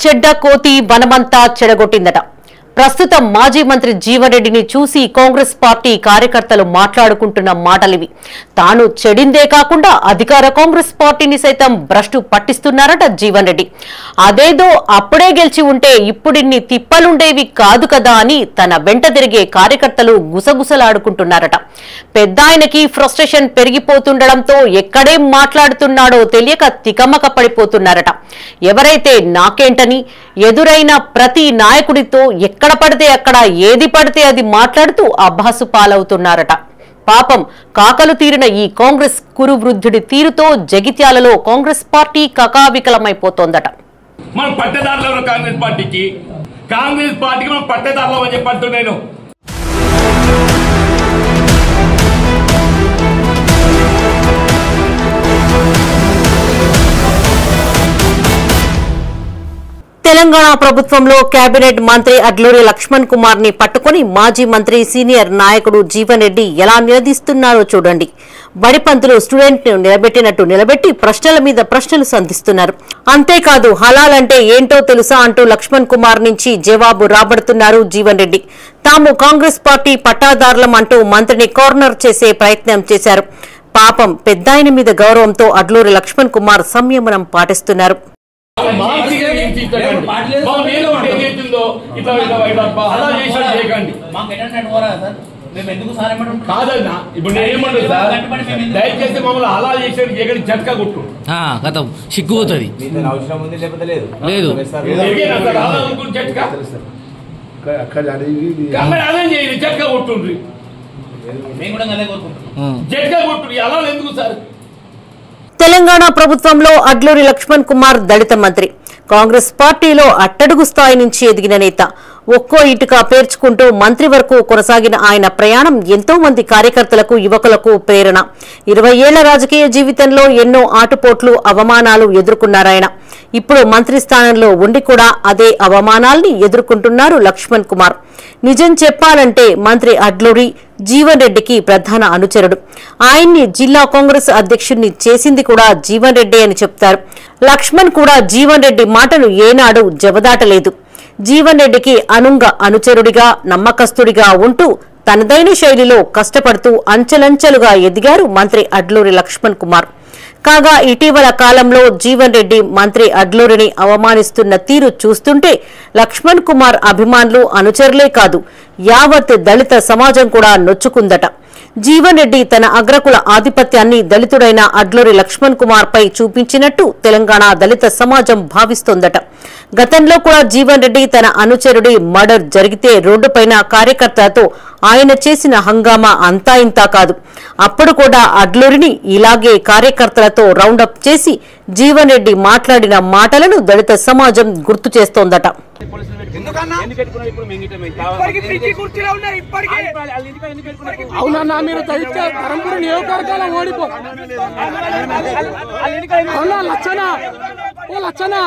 చెడ్డ కోతి వనమంతా చెడగొట్టిందట. ప్రస్తుతం మాజీ మంత్రి జీవన్ రెడ్డిని చూసి కాంగ్రెస్ పార్టీ కార్యకర్తలు మాట్లాడుకుంటున్న మాటలివి. తాను చెడిందే కాకుండా అధికార కాంగ్రెస్ పార్టీని సైతం భ్రష్టు పట్టిస్తున్నారట జీవన్ రెడ్డి. అదేదో అప్పుడే గెలిచి ఉంటే ఇప్పుడిన్ని తిప్పలుండేవి కాదు కదా అని తన వెంట తిరిగే కార్యకర్తలు గుసగుసలాడుకుంటున్నారట. పెద్దాయనకి ఫ్రస్ట్రేషన్ పెరిగిపోతుండడంతో ఎక్కడేం మాట్లాడుతున్నాడో తెలియక తికమక పడిపోతున్నారట. ఎవరైతే నాకేంటని ఎదురైన ప్రతి నాయకుడితో ఎక్కడ పడితే అక్కడ ఏది పడితే అది మాట్లాడుతూ అభాసు పాలవుతున్నారట. పాపం కాకలు తీరిన ఈ కాంగ్రెస్ కురువృద్ధుడి తీరుతో జగిత్యాలలో కాంగ్రెస్ పార్టీ కకావికలమైపోతోందట. మనం పట్టేదారులు కాంగ్రెస్ పార్టీకి మనం పట్టేదారులు అని చెప్పంటూ నేను తెలంగాణ ప్రభుత్వంలో కేబినెట్ మంత్రి అడ్లూరి లక్ష్మణ్ కుమార్ ని పట్టుకుని మాజీ మంత్రి సీనియర్ నాయకుడు జీవన్ రెడ్డి ఎలా నిలదీస్తున్నారో చూడండి. బడిపంతులు స్టూడెంట్ ను నిలబెట్టినట్టు నిలబెట్టి ప్రశ్నల మీద ప్రశ్నలు సంధిస్తున్నారు. అంతేకాదు హలాల్ అంటే ఏంటో తెలుసా అంటూ లక్ష్మణ్ కుమార్ నుంచి జవాబు రాబడుతున్నారు జీవన్ రెడ్డి. తాము కాంగ్రెస్ పార్టీ పట్టాదారులం అంటూ మంత్రిని కార్నర్ చేసే ప్రయత్నం చేశారు. పాపం పెద్దాయన మీద గౌరవంతో అడ్లూరి లక్ష్మణ్ కుమార్ సంయమనం పాటిస్తున్నారు. కాదన్నా ఇప్పుడు నేనేమంటారు సార్, దయచేసి మమ్మల్ని అలా చేసేది చేయకండి, జట్కా కొట్టు కథ సిగ్గుపోతుంది లేదు జట్కా అదే చేయండి, జట్కా కొట్టుండ్రి, జట్కా కొట్టు అలా ఎందుకు సార్? తెలంగాణ ప్రభుత్వంలో అడ్లూరి లక్ష్మణ్ కుమార్ దళిత మంత్రి, కాంగ్రెస్ పార్టీలో అట్టడుగు స్థాయి నుంచి ఎదిగిన నేత. ఒక్కో ఇటుక పేర్చుకుంటూ మంత్రి వరకు కొనసాగిన ఆయన ప్రయాణం ఎంతో మంది కార్యకర్తలకు యువకులకు ప్రేరణ. 20 ఏళ్ల రాజకీయ జీవితంలో ఎన్నో ఆటుపోట్లు అవమానాలు ఎదుర్కొన్నారాయన. ఇప్పుడు మంత్రి స్థానంలో ఉండి కూడా అదే అవమానాల్ని ఎదుర్కొంటున్నారు లక్ష్మణ్ కుమార్. నిజం చెప్పాలంటే మంత్రి అడ్లూరి జీవన్ రెడ్డికి ప్రధాన అనుచరుడు. ఆయన్ని జిల్లా కాంగ్రెస్ అధ్యక్షుడిని చేసింది కూడా జీవన్ రెడ్డి అని చెప్తారు. లక్ష్మణ్ కూడా జీవన్ రెడ్డి మాటను ఏనాడు జవదాటలేదు. జీవన్ రెడ్డికి అనుచరుడిగా నమ్మకస్తుడిగా ఉంటూ తనదైన శైలిలో కష్టపడుతూ అంచెలంచెలుగా ఎదిగారు మంత్రి అడ్లూరి లక్ష్మణ్ కుమార్. కాగా ఇటీవల కాలంలో జీవన్ రెడ్డి మంత్రి అడ్లూరిని అవమానిస్తున్న తీరు చూస్తుంటే లక్ష్మణ్ కుమార్ అభిమానులు అనుచరులే కాదు యావత్ దళిత సమాజం కూడా నొచ్చుకుందట. జీవన్ రెడ్డి తన అగ్రకుల ఆధిపత్యాన్ని దళితుడైన అడ్లూరి లక్ష్మణ్ కుమార్ పై చూపించినట్టు తెలంగాణ దళిత సమాజం భావిస్తోందట. గతంలో కూడా జీవన్ రెడ్డి తన అనుచరుడి మర్డర్ జరిగితే రోడ్డుపైన కార్యకర్తలతో ఆయన చేసిన హంగామా అంతా ఇంతా కాదు. అప్పుడు కూడా అడ్లూరిని ఇలాగే కార్యకర్తలతో రౌండప్ చేసి జీవన్ రెడ్డి మాట్లాడిన మాటలను దళిత సమాజం గుర్తు చేస్తోందట. అవునన్నా మీరు దళిత ధర్మపురి నియోజకవర్గాల ఓడిపో లచ్చనా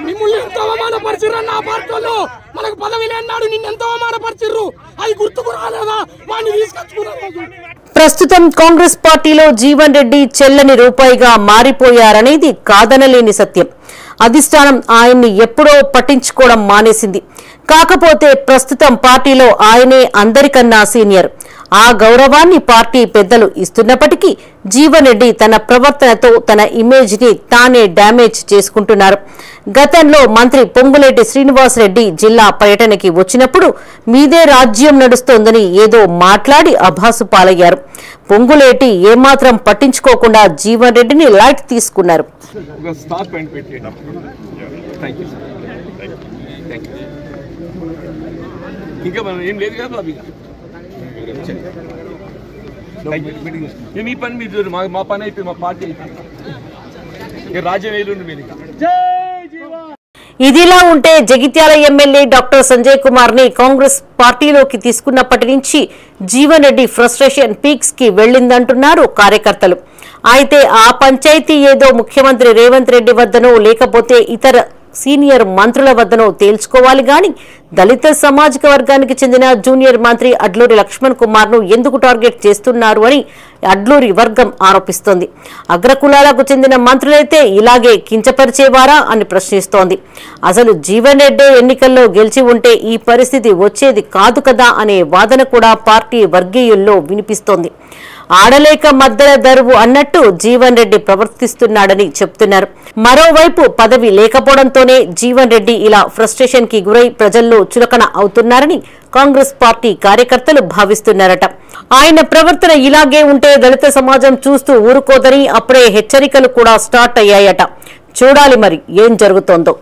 మిమ్మల్ని ఎంతో అవమానపరిచిర్రు. నా పార్టీలో మనకు పదవి లేనాడు నిన్నెంతో అవమానపరిచిర్రు, అది గుర్తుకు రాలేదా? వాడిని తీసుకొచ్చుకున్నారు. ప్రస్తుతం కాంగ్రెస్ పార్టీలో జీవన్ రెడ్డి చెల్లని రూపాయిగా మారిపోయారనేది కాదనలేని సత్యం. అధిష్టానం ఆయన్ని ఎప్పుడో పట్టించుకోవడం మానేసింది. కాకపోతే ప్రస్తుతం పార్టీలో ఆయనే అందరికన్నా సీనియర్. ఆ గౌరవాన్ని పార్టీ పెద్దలు ఇస్తున్నప్పటికీ జీవన్ రెడ్డి తన ప్రవర్తనతో తన ఇమేజ్ ని తానే డ్యామేజ్ చేసుకుంటున్నారు. గతంలో మంత్రి పొంగులేటి శ్రీనివాసరెడ్డి జిల్లా పర్యటనకి వచ్చినప్పుడు మీదే రాజ్యం నడుస్తోందని ఏదో మాట్లాడి అభాసు పాలయ్యారు. పొంగులేటి ఏమాత్రం పట్టించుకోకుండా జీవన్ రెడ్డిని లైట్ తీసుకున్నారు. ఇంకా మనం ఏం లేదు కదా మీ పని మీరు, మా పని అయిపోయి మా పార్టీ అయిపోయి రాజ్యం వేలు మీరు. ఇదిలా ఉంటే జగిత్యాల ఎమ్మెల్యే డాక్టర్ సంజయ్ కుమార్ ని కాంగ్రెస్ పార్టీలోకి తీసుకున్నప్పటి నుంచి జీవన్ రెడ్డి ఫ్రస్ట్రేషన్ పీక్స్ కి వెళ్లిందంటున్నారు కార్యకర్తలు. అయితే ఆ పంచాయతీ ఏదో ముఖ్యమంత్రి రేవంత్ రెడ్డి వద్దనో లేకపోతే ఇతర సీనియర్ మంత్రుల వద్దనో తేల్చుకోవాలి గాని దళిత సామాజిక వర్గానికి చెందిన జూనియర్ మంత్రి అడ్లూరి లక్ష్మణ్ కుమార్ ను ఎందుకు టార్గెట్ చేస్తున్నారు అని అడ్లూరి వర్గం ఆరోపిస్తోంది. అగ్రకులాలకు చెందిన మంత్రులైతే ఇలాగే కించపరిచేవారా అని ప్రశ్నిస్తోంది. అసలు జీవన్ రెడ్డి ఎన్నికల్లో గెలిచి ఉంటే ఈ పరిస్థితి వచ్చేది కాదు కదా అనే వాదన కూడా పార్టీ వర్గీయుల్లో వినిపిస్తోంది. ఆడలేక మద్దెల దరువు అన్నట్టు జీవన్ రెడ్డి ప్రవర్తిస్తున్నాడని చెప్తున్నారు. మరోవైపు పదవి లేకపోవడంతోనే జీవన్ రెడ్డి ఇలా ఫ్రస్ట్రేషన్ కి గురై ప్రజల్లో చులకన అవుతున్నారని కాంగ్రెస్ పార్టీ కార్యకర్తలు భావిస్తున్నారట. ఆయన ప్రవర్తన ఇలాగే ఉంటే దళిత సమాజం చూస్తూ ఊరుకోదని అప్పుడే హెచ్చరికలు కూడా స్టార్ట్ అయ్యాయట. చూడాలి మరి ఏం జరుగుతోందో.